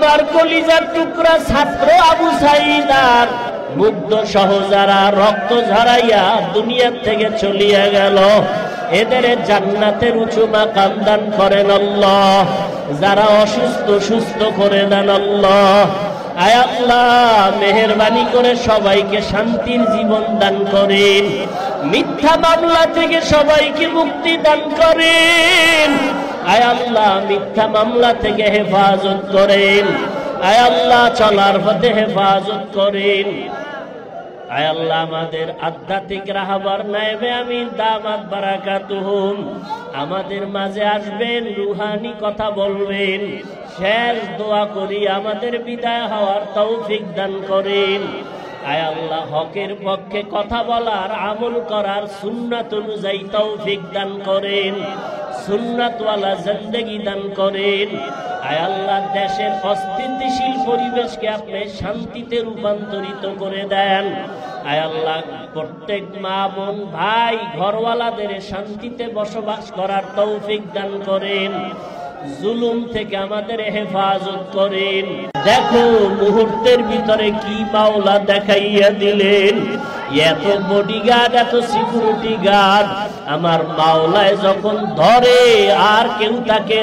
আপনার কলিজার টুকরা ছাত্র আবু সাঈদ আর মুগ্ধ সহ যারা রক্ত ঝরাইয়া দুনিয়া থেকে চলিয়া গেল, এদের জান্নাতের উঁচু মাকাম দান করেন আল্লাহ। যারা অসুস্থ সুস্থ করে দেন আল্লাহ। আয় আল্লাহ, মেহেরবানি করে সবাইকে শান্তির জীবন দান করেন। মিথ্যা মামলা থেকে সবাইকে মুক্তি দান করেন। আয় আল্লাহ, মিথ্যা মামলা থেকে হেফাজত করেন। আয় আল্লাহ, চলার পথে হেফাজত করেন। আয় আল্লাহ, আমাদের আধ্যাত্মিক রাহবার নায়েবে আমিন দামাত বারাকাতুহুম আমাদের মাঝে আসবেন, রুহানি কথা বলবেন। শেষ দোয়া করি আমাদের বিদায় হওয়ার তৌফিক দান করেন। আয় আল্লাহ, হকের পক্ষে কথা বলার, আমল করার, সুন্নাত অনুযায়ী তৌফিক দান করেন। সুন্নাতওয়ালা জিন্দেগি দান করেন। আয় আল্লাহ, দেশের অস্থিতিশীল পরিবেশকে আপনি শান্তিতে রূপান্তরিত করে দেন। আয় আল্লাহ, প্রত্যেক মা বোন ভাই ঘরওয়ালাদের শান্তিতে বসবাস করার তৌফিক দান করেন। জুলুম থেকে আমাদের হেফাজত করেন। দেখো মুহূর্তের ভিতরে কি মাওলা দেখাইয়া দিলেন। এত বডিগার্ড, এত সিকিউরিটি গার্ড আমার মাওলায় যখন ধরে আর কেউ তাকে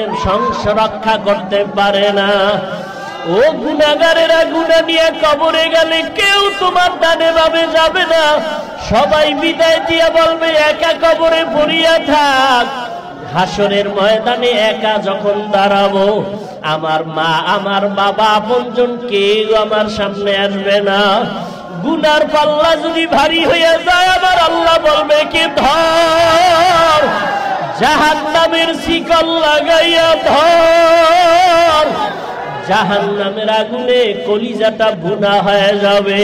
রক্ষা করতে পারে না। ও গুনাহগারেরা, গুনাহ নিয়ে কবরে গেলে কেউ তোমার ডানে বামে যাবে না। সবাই বিদায় দিয়ে বলবে একা কবরে পড়িয়া থাক। হাসরের ময়দানে একা যখন দাঁড়াবো, আমার মা আমার বাবা আপনজন কেউ আমার সামনে আসবে না। গুনার পাল্লা যদি ভারী হয়ে যায়, আমার আল্লাহ বলবে কি ধর, জাহান্নামের শিকল লাগাইয়া ধর। জাহান্নামের আগুনে কলিজাটা ভুনা হয়ে যাবে।